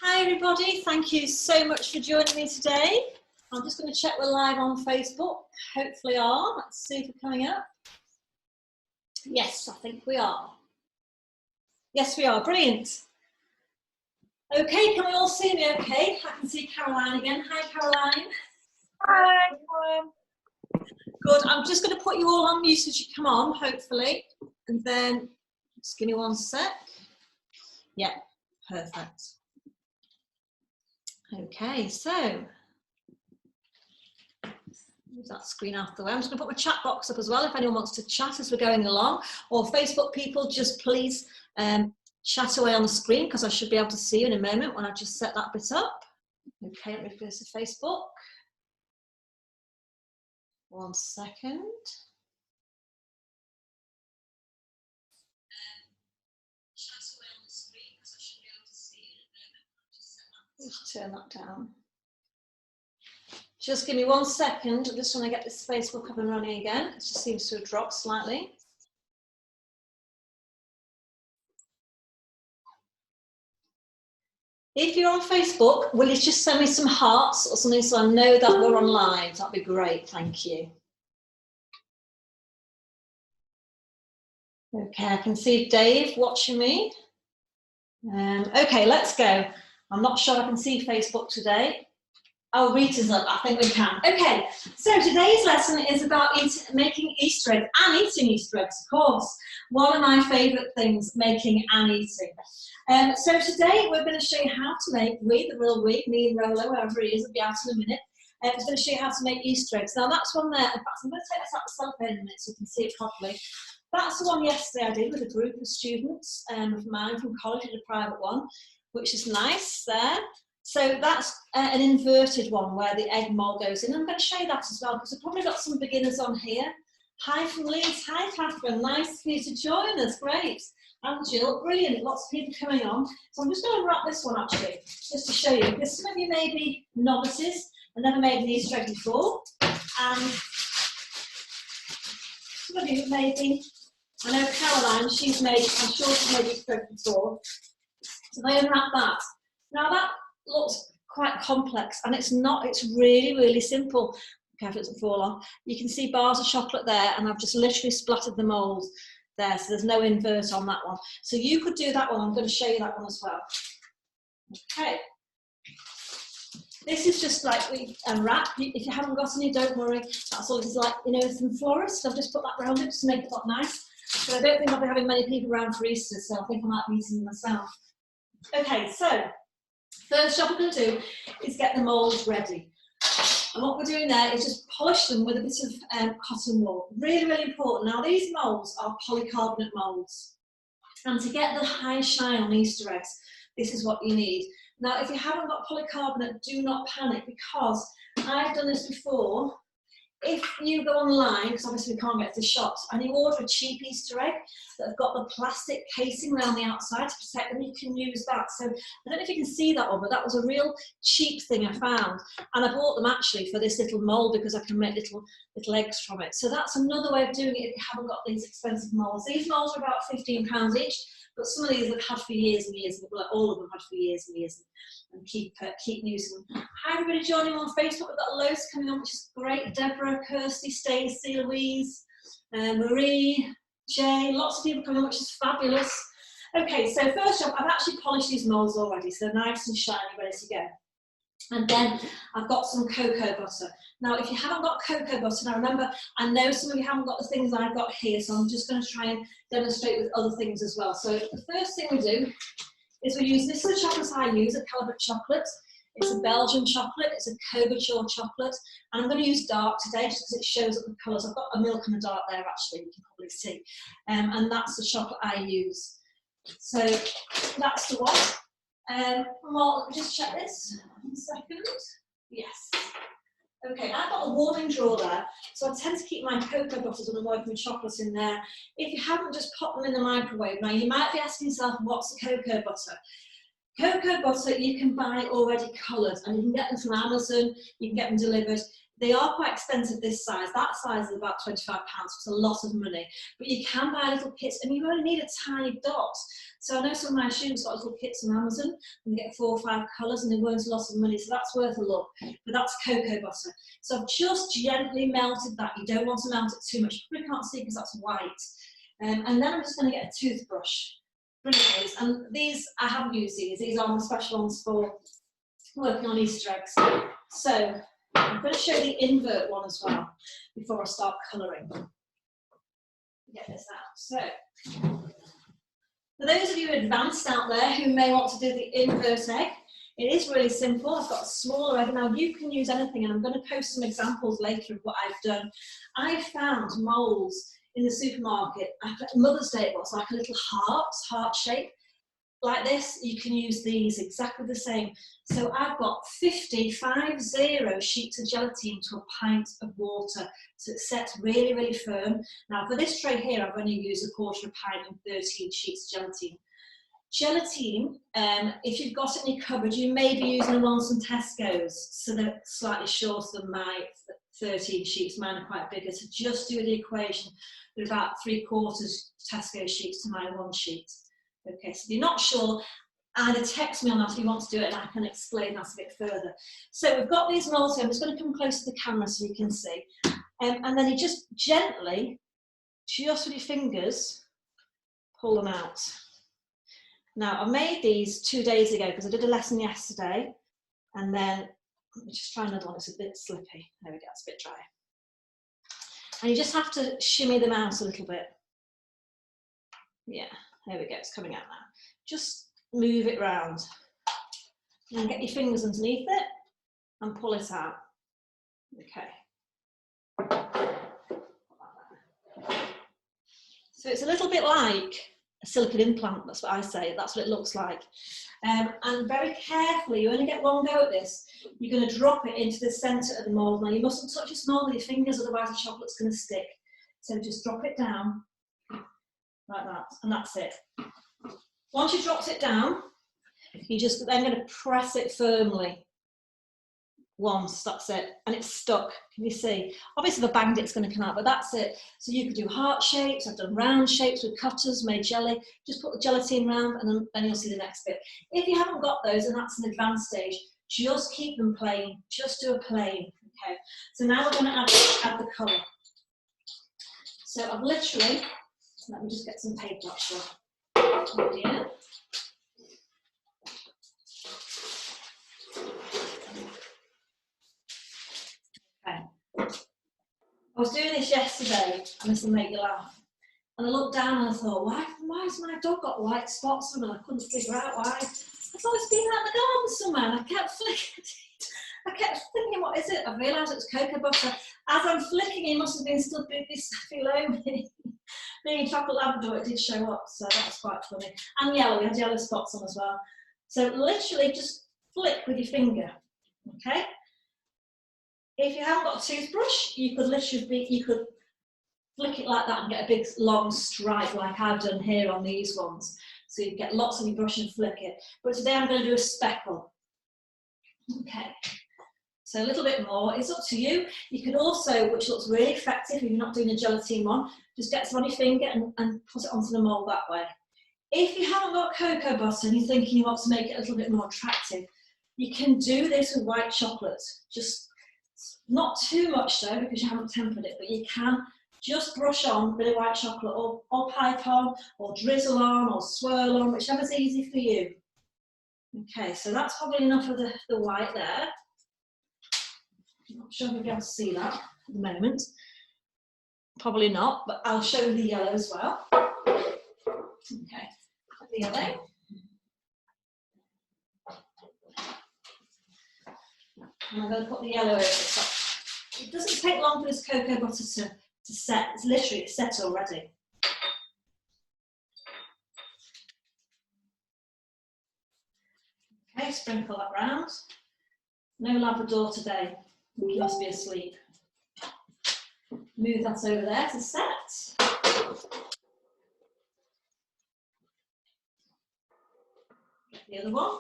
Hi everybody, thank you so much for joining me today. I'm just going to check we're live on Facebook. Hopefully are. Let's see if we're coming up. Yes, I think we are. Yes, we are. Brilliant. Okay, can we all see me okay? I can see Caroline again. Hi Caroline. Hi. Good. I'm just going to put you all on mute as you come on, hopefully. And then, just give me one sec. Yeah, perfect. Okay, so move that screen out the way. I'm just going to put my chat box up as well if anyone wants to chat as we're going along, or Facebook people, just please chat away on the screen because I should be able to see you in a moment when I just set that bit up. Okay, let me go to Facebook. One second. Chat away on the screen because I should be able to see you in a moment when I just set that. Just turn that down. Just give me 1 second. I just want to get this Facebook up and running again. It just seems to have dropped slightly. If you're on Facebook, will you just send me some hearts or something so I know that we're on live? That'd be great, thank you. Okay, I can see Dave watching me. Okay, let's go. I'm not sure I can see Facebook today. Oh, Rita's up, I think we can. Okay, so today's lesson is about making Easter eggs and eating Easter eggs, of course. One of my favourite things, making and eating. So today we're going to show you how to make, me and Rolo, wherever he is, will be out in a minute. It's going to show you how to make Easter eggs. Now that's one there, in fact I'm going to take this out the cellophane in a minute so you can see it properly. That's the one yesterday I did with a group of students of mine from college, I did a private one, which is nice there. So that's an inverted one where the egg mould goes in. I'm going to show you that as well because I've probably got some beginners on here. Hi from Leeds. Hi Catherine. Nice for you to join us. Great. And Jill. Brilliant. Lots of people coming on. So I'm just going to wrap this one actually just to show you because some of you may be novices and never made an Easter egg before. And some of you may be, I know Caroline, she's made, I'm sure she's made Easter eggs before. So they unwrap that. Now that looks quite complex and it's not, it's really simple. Careful it doesn't fall off. You can see bars of chocolate there and I've just literally splattered the mould there, so there's no invert on that one. So you could do that one, I'm going to show you that one as well. Okay. This is just like we unwrap. If you haven't got any, don't worry. That's all it is, like, you know, some florists. I've just put that round it just to make it look nice. So I don't think I'll be having many people around for Easter, so I think I might be eating them myself. Okay, so first job we're going to do is get the moulds ready. And what we're doing there is just polish them with a bit of cotton wool. Really important. Now these moulds are polycarbonate moulds. And to get the high shine on Easter eggs, this is what you need. Now if you haven't got polycarbonate, do not panic because I've done this before. If you go online, because obviously we can't get to the shops, and you order a cheap Easter egg that have got the plastic casing around the outside to protect them, you can use that. So I don't know if you can see that one, but that was a real cheap thing I found. And I bought them actually for this little mould because I can make little eggs from it. So that's another way of doing it if you haven't got these expensive moulds. These moulds are about £15 each, but some of these I've had for years and years, well, all of them had for years and years, and keep using them. Hi everybody joining on Facebook, we've got loads coming on, which is great. Deborah, Kirsty, Stacey, Louise, Marie, Jay, lots of people coming on, which is fabulous. Okay, so first job, I've actually polished these moulds already, so they're nice and shiny, ready to go. And then I've got some cocoa butter. Now, if you haven't got cocoa butter, now remember, I know some of you haven't got the things I've got here, so I'm just going to try and demonstrate with other things as well. So the first thing we do is we use, this is the chocolate I use, a Calibut chocolate. It's a Belgian chocolate, it's a couverture chocolate, and I'm going to use dark today just because it shows up the colours. I've got a milk and a dark there actually, you can probably see. And that's the chocolate I use. So that's the one. Well, let me just check this. 1 second. Yes. Okay, I've got a warming drawer there, so I tend to keep my cocoa butters when I'm working with chocolates in there. If you haven't, just pop them in the microwave. Now, you might be asking yourself, what's a cocoa butter? Cocoa butter you can buy already coloured, and you can get them from Amazon, you can get them delivered. They are quite expensive this size. That size is about £25, so it's a lot of money. But you can buy little kits and you only need a tiny dot. So I know some of my students got little kits on Amazon and they get 4 or 5 colours and they weren't a lot of money, so that's worth a look. But that's cocoa butter. So I've just gently melted that. You don't want to melt it too much. You probably can't see because that's white. And then I'm just going to get a toothbrush. Brilliant. And these, I haven't used these. These are my special ones for working on Easter eggs. So I'm going to show the invert one as well before I start colouring. Get this out. So, for those of you advanced out there who may want to do the invert egg, it is really simple. I've got a smaller egg. Now you can use anything, and I'm going to post some examples later of what I've done. I found moulds in the supermarket. Mother's Day it was like a little heart shape. Like this, you can use these exactly the same. So I've got 50 sheets of gelatine to a pint of water. So it sets really, really firm. Now for this tray here, I've only used a quarter of a pint and 13 sheets of gelatine. Gelatine, if you've got it in your cupboard, you may be using them on some Tesco's. So they're slightly shorter than my 13 sheets. Mine are quite bigger. So just do the equation. They're about 3/4 Tesco sheets to my 1 sheet. Okay, so if you're not sure, either text me on that if you want to do it and I can explain that a bit further. So we've got these molds here. I'm just going to come close to the camera so you can see. And then you just gently, just with your fingers, pull them out. Now, I made these 2 days ago because I did a lesson yesterday. And then, let me just try another one. It's a bit slippy. There we go, it's a bit dry. And you just have to shimmy them out a little bit. Yeah. There we go, it's coming out now. Just move it round and get your fingers underneath it and pull it out. Okay. So it's a little bit like a silicone implant, that's what I say, that's what it looks like. And very carefully, you only get one go at this, you're going to drop it into the centre of the mould. Now you mustn't touch this mould with your fingers, otherwise the chocolate's going to stick. So just drop it down. Like that, and that's it. Once you've dropped it down, you're just then going to press it firmly. Once, that's it, and it's stuck. Can you see? Obviously, if I banged it, it's going to come out, but that's it. So you could do heart shapes. I've done round shapes with cutters, made jelly. Just put the gelatine round, and then you'll see the next bit. If you haven't got those, and that's an advanced stage, just keep them plain. Just do a plain. Okay. So now we're going to add the colour. So I've literally. Let me just get some paper actually. Oh dear. Okay. I was doing this yesterday, and this will make you laugh. And I looked down and I thought, why has my dog got white spots on him? And I couldn't figure out why. I thought it's been out in the garden somewhere, and I kept thinking, what is it? I realised it was cocoa butter. As I'm flicking, he must have been still below me. Being chocolate Labrador, it did show up, so that was quite funny. And yellow, we had yellow spots on as well. So literally just flick with your finger, okay? If you haven't got a toothbrush, you could flick it like that and get a big long stripe like I've done here on these ones. So you get lots on your brush and flick it. But today I'm going to do a speckle. Okay. So a little bit more, it's up to you. You can also, which looks really effective if you're not doing a gelatine one, just get some on your finger and put it onto the mould that way. If you haven't got cocoa butter and you're thinking you want to make it a little bit more attractive, you can do this with white chocolate. Just not too much though, because you haven't tempered it, but you can just brush on a bit of white chocolate or pipe on, or drizzle on, or swirl on, whichever's easy for you. Okay, so that's probably enough of the white there. I'm not sure if you'll be able to see that at the moment. Probably not, but I'll show you the yellow as well. Okay, the yellow. And I'm going to put the yellow over the top. It doesn't take long for this cocoa butter to set. It's literally set already. Okay, sprinkle that round. No Labrador today. He must be asleep. Move that over there to set. Get the other one.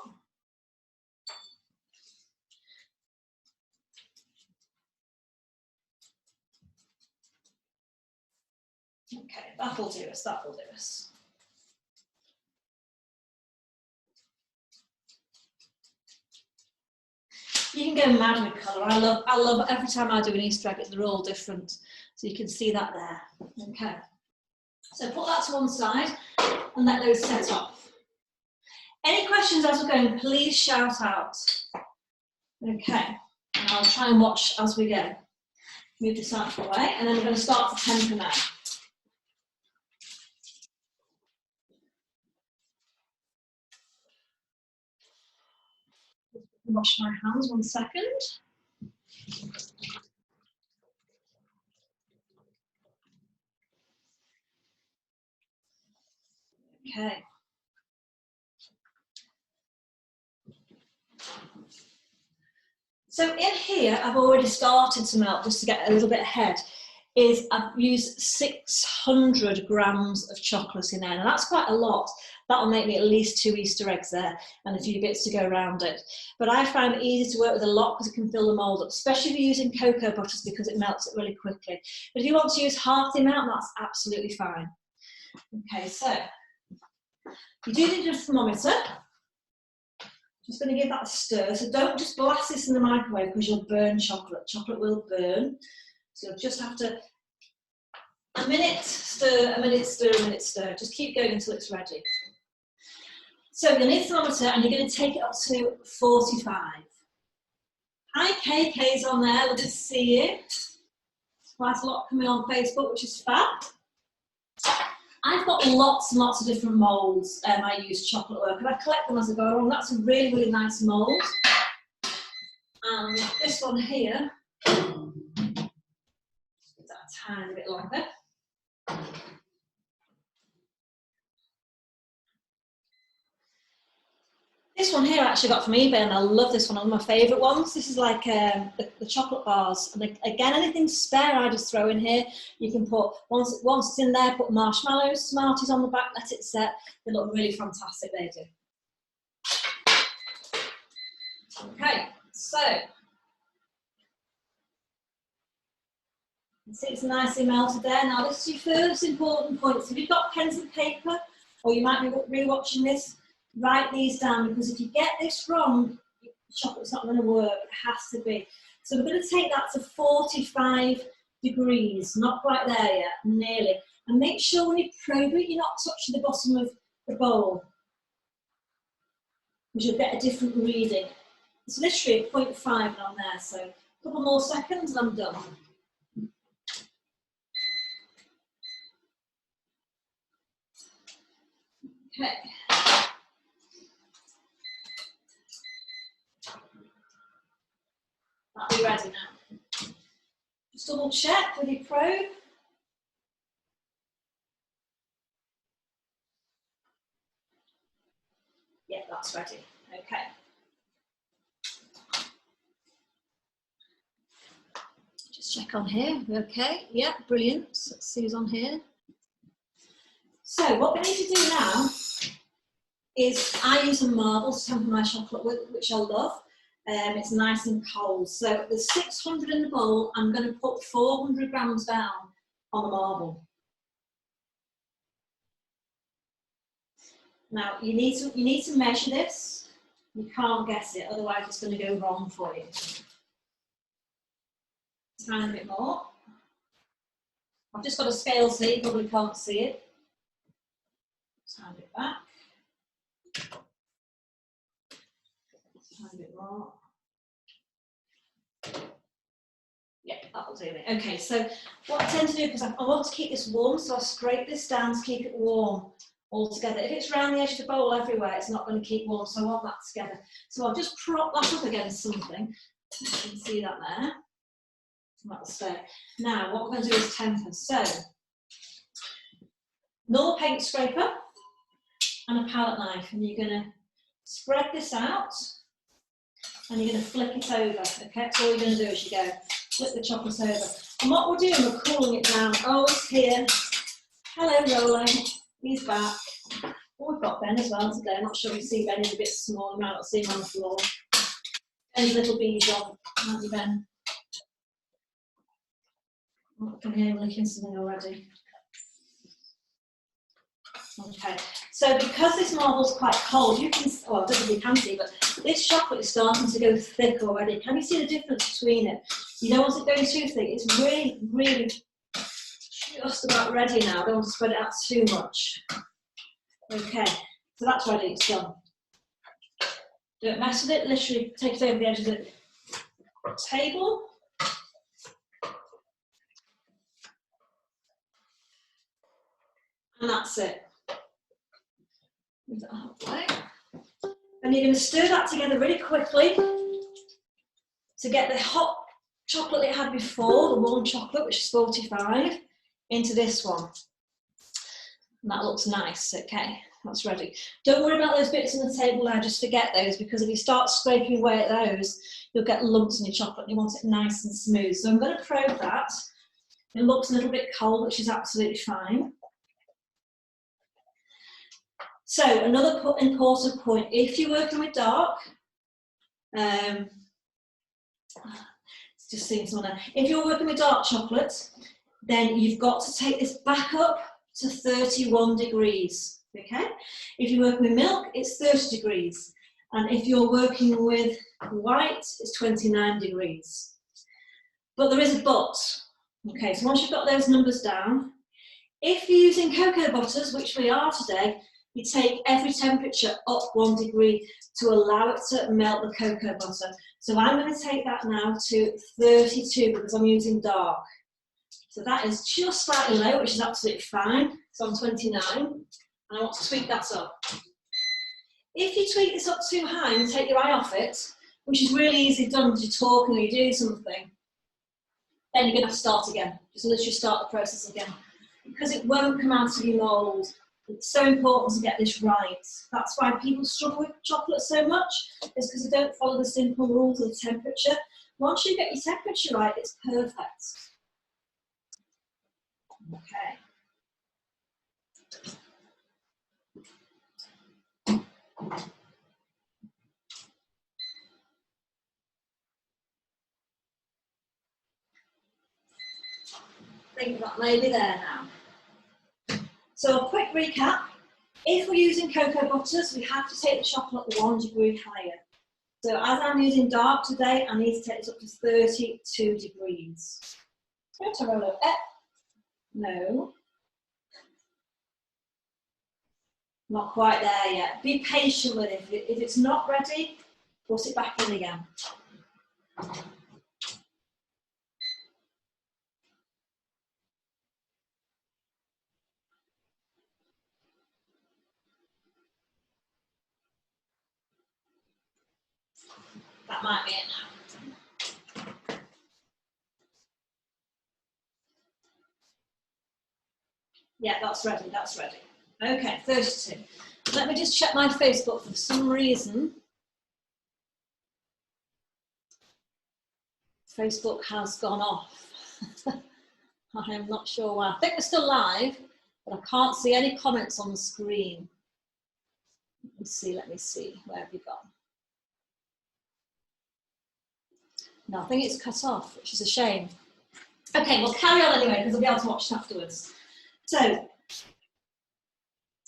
Okay, that'll do us, that'll do us. You can go mad with colour. I love every time I do an Easter egg, they're all different. So you can see that there. Okay. So put that to one side and let those set off. Any questions as we're going, please shout out. Okay. And I'll try and watch as we go. Move this out of the way, and then we're going to start to temper now. Wash my hands 1 second. Okay. So in here, I've already started to melt just to get a little bit ahead. I've used 600 grams of chocolate in there, and that's quite a lot. That'll make me at least 2 Easter eggs there and a few bits to go around it. But I find it easy to work with a lot because it can fill the mould up, especially if you're using cocoa butters because it melts it really quickly. But if you want to use half the amount, that's absolutely fine. Okay, so you do need a thermometer. Just going to give that a stir. So don't just blast this in the microwave because you'll burn chocolate. Chocolate will burn. So you'll just have to, a minute, stir, a minute, stir, a minute, stir. Just keep going until it's ready. So you'll need a thermometer and you're going to take it up to 45. Hi, KK's on there. Lovely to see you. Quite a lot coming on Facebook, which is fab. I've got lots and lots of different moulds I use chocolate work, and I collect them as I go along. That's a really, really nice mould. And this one here, give that a tiny bit longer. This one here I actually got from eBay, and I love this one, one of my favourite ones. This is like the chocolate bars. And again, anything spare I just throw in here. You can put, once it's in there, put marshmallows, Smarties on the back, let it set. They look really fantastic, they do. Okay, so you see it's nicely melted there. Now this is your first important point. So if you've got pens and paper, or you might be re-watching this, write these down, because if you get this wrong, the chocolate's not going to work. It has to be. So we're going to take that to 45 degrees, not quite there yet, nearly. And make sure when you probe it, you're not touching the bottom of the bowl, because you'll get a different reading. It's literally at 0.5 and on there, so a couple more seconds and I'm done. Okay. That'll be ready now. Just double check with your probe. Yeah, that's ready. Okay. Just check on here. Okay. Yeah, brilliant. Let's see who's on here. So what we need to do now is I use a marble to temper my chocolate with, which I love. It's nice and cold. So there's 600 in the bowl. I'm going to put 400 grams down on the marble. Now you need to measure this. You can't guess it, otherwise it's going to go wrong for you. A tiny bit more. I've just got a scale so you probably can't see it. Tiny bit back. Tiny bit more. Yeah, that'll do it. Okay, so what I tend to do, because I want to keep this warm, so I scrape this down to keep it warm all together. If it's around the edge of the bowl everywhere, it's not going to keep warm, so I want that together. So I'll just prop that up against something. You can see that there. And that'll stay. Now, what we're going to do is temper. So, normal paint scraper and a palette knife, and you're going to spread this out, and you're going to flick it over. Okay, that's all you're going to do as you go. Flip the chocolate over. And what we're doing, we're cooling it down. Oh, it's here. Hello, Roland. He's back. Oh, we've got Ben as well today. I'm not sure if you see Ben, he's a bit small. You might not see him on the floor. Ben's little bees on, aren't you, Ben? Oh, I can hear him licking something already. Okay, so because this marble's quite cold, you can, well, I don't know if you can see, but this chocolate is starting to go thick already. Can you see the difference between it? You don't want it going too thick. It's really, really just about ready now. I don't want to spread it out too much. Okay, so that's ready, it's done. Don't mess with it, literally take it over the edge of the table. And that's it. Move that out of the way. And you're going to stir that together really quickly to get the hot chocolate that you had before, the warm chocolate, which is 45, into this one. And that looks nice, okay, that's ready. Don't worry about those bits on the table now, just forget those, because if you start scraping away at those, you'll get lumps in your chocolate and you want it nice and smooth. So I'm going to probe that. It looks a little bit cold, which is absolutely fine. So another important point, if you're working with dark, just seeing someone there. If you're working with dark chocolate, then you've got to take this back up to 31 degrees, okay? If you're working with milk, it's 30 degrees. And if you're working with white, it's 29 degrees. But there is a but. Okay, so once you've got those numbers down, if you're using cocoa butters, which we are today, you take every temperature up 1 degree to allow it to melt the cocoa butter. So I'm going to take that now to 32 because I'm using dark. So that is just slightly low, which is absolutely fine. So I'm 29, and I want to tweak that up. If you tweak this up too high and take your eye off it, which is really easily done because you're talking or you're doing something, then you're going to have to start again. Just literally start the process again. Because it won't come out of your mould. It's so important to get this right. That's why people struggle with chocolate so much, is because they don't follow the simple rules of the temperature. Once you get your temperature right, it's perfect. Okay. I think that may be there now. So a quick recap. If we're using cocoa butters, we have to take the chocolate 1 degree higher. So as I'm using dark today, I need to take this up to 32 degrees. Go to roll up. No. Not quite there yet. Be patient with it. If it's not ready, put it back in again. That might be it now. Yeah, that's ready, that's ready. Okay, 32. Let me just check my Facebook. For some reason, Facebook has gone off. I am not sure why. I think we're still live, but I can't see any comments on the screen. Let me see. Where have you gone? No, I think it's cut off, which is a shame. Okay, we'll carry on anyway, because I'll be able to watch it afterwards. So,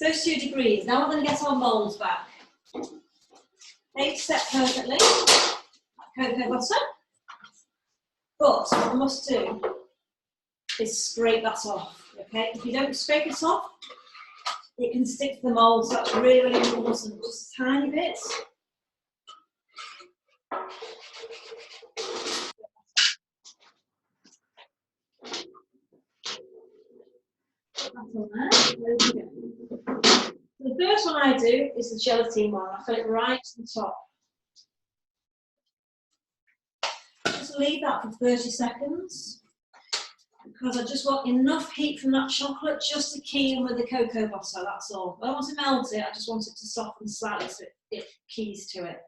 32 degrees. Now we're going to get our moulds back. They set perfectly, cocoa butter. But what we must do is scrape that off, okay? If you don't scrape it off, it can stick to the mould, so that's really, really important. Just a tiny bit. Put that on there. There we go. So the first one I do is the gelatine one. I put it right to the top. Just leave that for 30 seconds. Because I just want enough heat from that chocolate just to key in with the cocoa butter, that's all. I don't want to melt it, I just want it to soften slightly so it keys to it.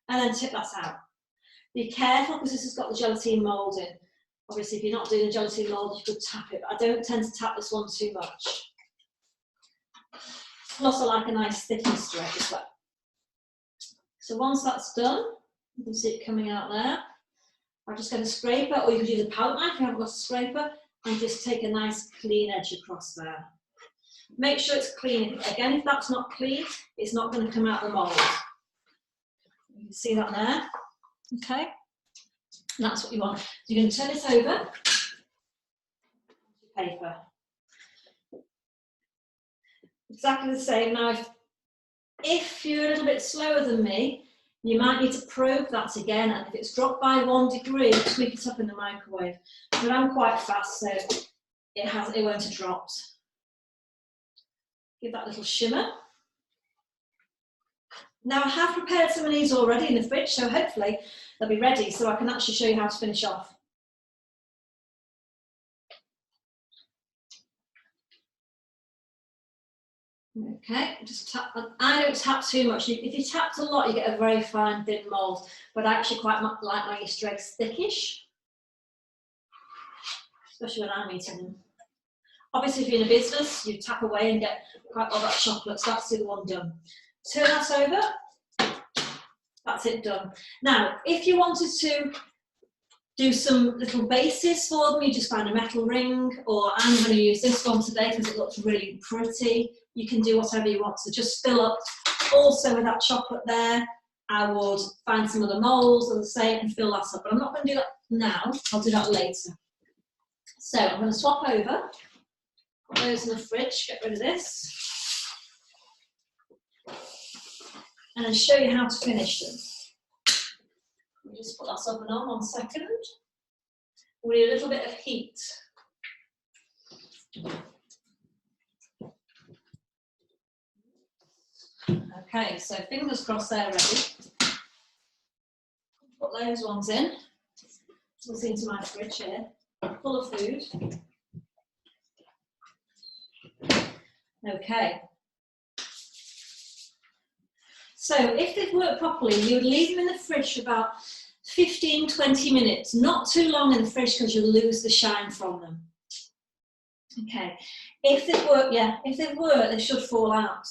And then tip that out. Be careful because this has got the gelatine mould in. Obviously, if you're not doing the gelatine mould, you could tap it, but I don't tend to tap this one too much. Plus, I like a nice thickness to it as well. So once that's done, you can see it coming out there. I'm just going to scrape it, or you could use a palette knife if you haven't got a scraper, and just take a nice clean edge across there. Make sure it's clean. Again, if that's not clean, it's not going to come out of the mould. You can see that there. Okay, and that's what you want. So you're going to turn it over. Paper. Exactly the same. Now, if you're a little bit slower than me, you might need to probe that again, and if it's dropped by 1 degree, just whip it up in the microwave. But I'm quite fast, so it won't have dropped. Give that a little shimmer. Now I have prepared some of these already in the fridge, so hopefully they'll be ready, so I can actually show you how to finish off. Okay, just tap. I don't tap too much. If you tapped a lot, you get a very fine, thin mould. But I actually quite like my Easter eggs thickish, especially when I'm eating them. Obviously, if you're in a business, you tap away and get quite all that chocolate. So that's the other one done. Turn that over. That's it done. Now, if you wanted to do some little bases for them, you just find a metal ring, or I'm going to use this one today because it looks really pretty. You can do whatever you want. So just fill up also with that chocolate there. I would find some other moulds, as I say, and fill that up. But I'm not going to do that now. I'll do that later. So I'm going to swap over. Put those in the fridge. Get rid of this. And then show you how to finish them. Let me just put that oven on 1 second. We need a little bit of heat. Okay, so fingers crossed they're ready. Put those ones in. What's into my fridge here, full of food. Okay. So if they've worked properly, you would leave them in the fridge for about 15-20 minutes. Not too long in the fridge because you'll lose the shine from them. Okay. If they've worked, they should fall out.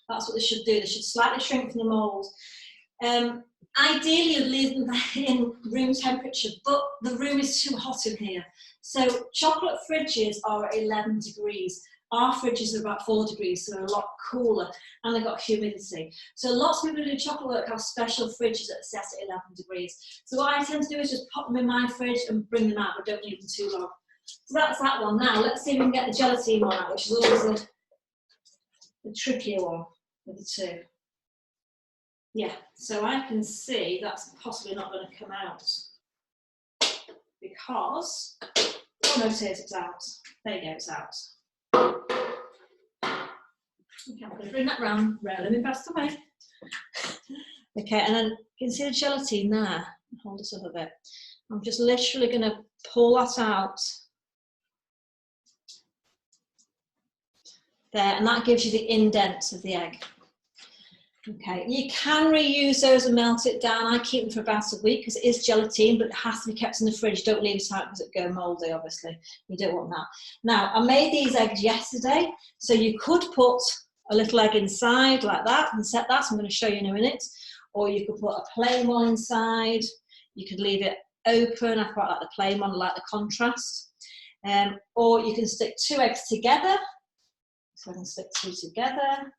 That's what they should do. They should slightly shrink from the mould. Ideally, you'd leave them in room temperature, but the room is too hot in here. So chocolate fridges are at 11 degrees. Our fridges are about 4 degrees, so they're a lot cooler, and they've got humidity. So lots of people who do chocolate work have special fridges that are set at 11 degrees. So what I tend to do is just pop them in my fridge and bring them out, but don't leave them too long. So that's that one. Now, let's see if we can get the gelatine one out, which is always the trickier one of the two. Yeah, so I can see that's possibly not going to come out because, oh no, it is, it's out. There you go, it's out. Okay, I'm going to bring that round, let me pass away. Okay, and then you can see the gelatine there. Hold this up a bit. I'm just literally going to pull that out. There, and that gives you the indents of the egg. Okay, you can reuse those and melt it down. I keep them for about a week because it is gelatine, but it has to be kept in the fridge. Don't leave it out because it go mouldy, obviously. You don't want that. Now, I made these eggs yesterday, so you could put a little egg inside like that and set that. I'm going to show you in a minute. Or you could put a plain one inside. You could leave it open. I quite like the plain one, I like the contrast. Or you can stick 2 eggs together. So I can stick 2 together.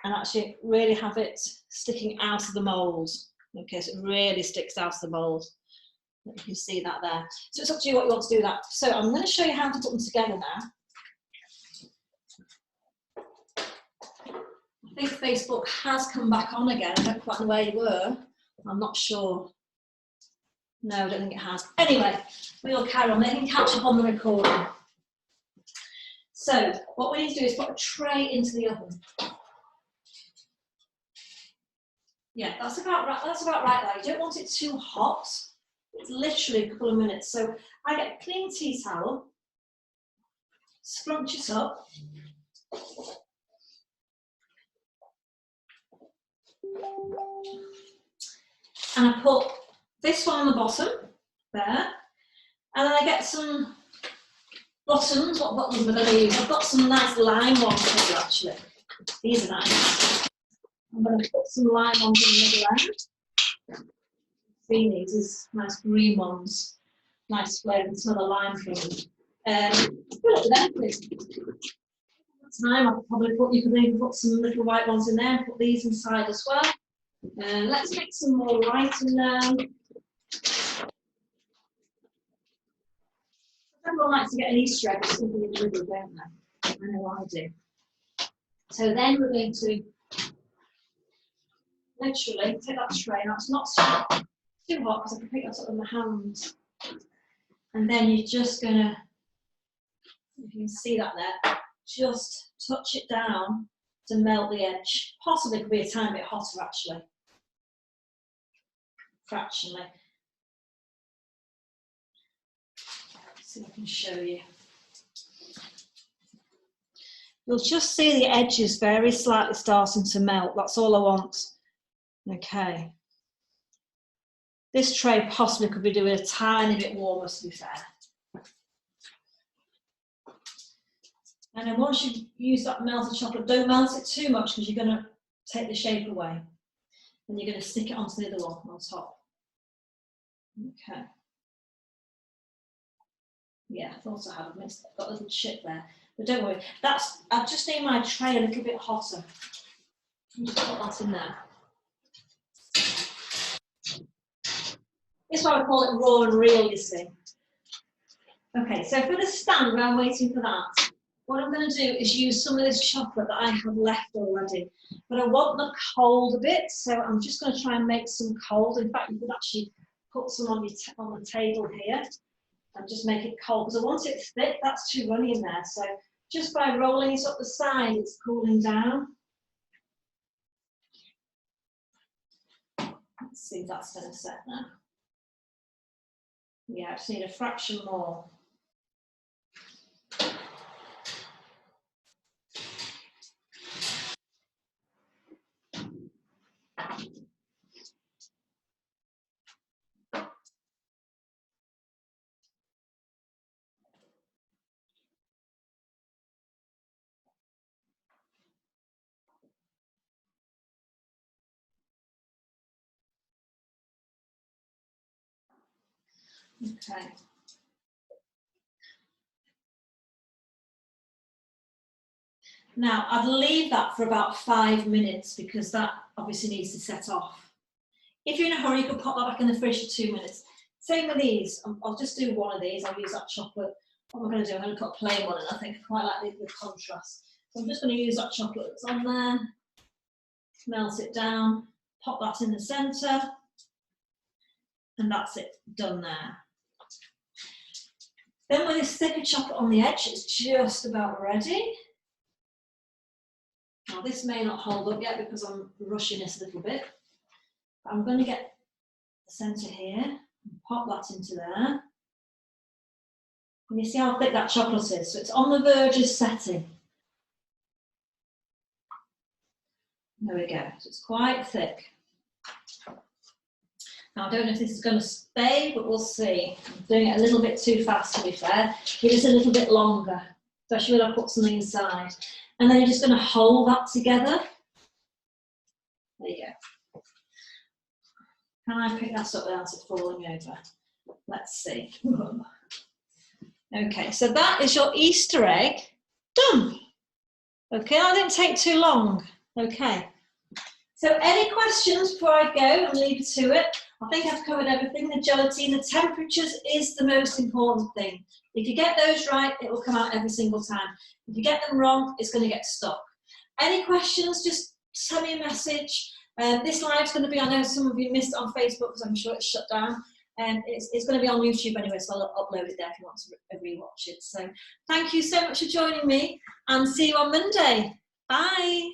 And actually really have it sticking out of the mould. Okay, so it really sticks out of the mould. You can see that there. So it's up to you what you want to do that. So I'm going to show you how to put them together now. I think Facebook has come back on again. I don't quite know where you were. I'm not sure. No, I don't think it has. Anyway, we'll carry on. They can catch up on the recording. So what we need to do is put a tray into the oven. Yeah, that's about right there. You don't want it too hot. It's literally a couple of minutes. So I get a clean tea towel, scrunch it up. And I put this one on the bottom, there. And then I get some buttons. What buttons am I going to use? I've got some nice lime ones here, actually. These are nice. I'm going to put some lime ones in the middle end. See, these nice green ones. Nice flavour, smell the lime from them. Fill it with anything. time, I could probably put, you could even put some little white ones in there and put these inside as well. Let's make some more writing now. Everyone likes to get an Easter egg or something in the middle, don't they? I know I do. So then we're going to literally take that tray. Now it's not too hot because I can pick that up with my hands. And then you're just going to, if you can see that there, just touch it down to melt the edge. Possibly could be a tiny bit hotter actually. Fractionally. See if I can show you. You'll just see the edges very slightly starting to melt. That's all I want. Okay. This tray possibly could be doing a tiny bit warmer, to be fair. And then once you use that melted chocolate, don't melt it too much because you're going to take the shape away. And you're going to stick it onto the other one on top. Okay. Yeah, I thought I had mixed. I've got a little chip there. But don't worry, I just need my tray a little bit hotter. Just put that in there. This is why I call it raw and real, you see. Okay, so for the stand, while I'm waiting for that, what I'm going to do is use some of this chocolate that I have left already. But I want the cold a bit, so I'm just going to try and make some cold. In fact, you could actually put some on the table here and just make it cold, because I want it thick. That's too runny in there. So just by rolling it up the side, it's cooling down. Let's see if that's going to set now. Yeah, I just need a fraction more. Okay. Now, I'd leave that for about 5 minutes because that obviously needs to set off. If you're in a hurry, you can pop that back in the fridge for 2 minutes. Same with these. I'll just do one of these. I'll use that chocolate. What am I going to do? I'm going to cut a plain one, and I think I quite like the contrast. So I'm just going to use that chocolate that's on there, melt it down, pop that in the centre, and that's it, done there. Then with this thicker chocolate on the edge, it's just about ready. Now this may not hold up yet because I'm rushing this a little bit. But I'm going to get the centre here and pop that into there. And you see how thick that chocolate is? So it's on the verge of setting. There we go. So it's quite thick. Now I don't know if this is going to stay, but we'll see. I'm doing it a little bit too fast, to be fair. Give it a little bit longer, especially when I put something inside. And then you're just going to hold that together. There you go. Can I pick that up without it falling over? Let's see. Okay, so that is your Easter egg done. Okay, that didn't take too long. Okay. So any questions before I go and leave it to it? I think I've covered everything. The gelatine, the temperatures is the most important thing. If you get those right, it will come out every single time. If you get them wrong, it's going to get stuck. Any questions, just send me a message. This live's going to be, I know some of you missed it on Facebook because I'm sure it's shut down. It's going to be on YouTube anyway, so I'll upload it there if you want to rewatch it. So thank you so much for joining me and see you on Monday. Bye.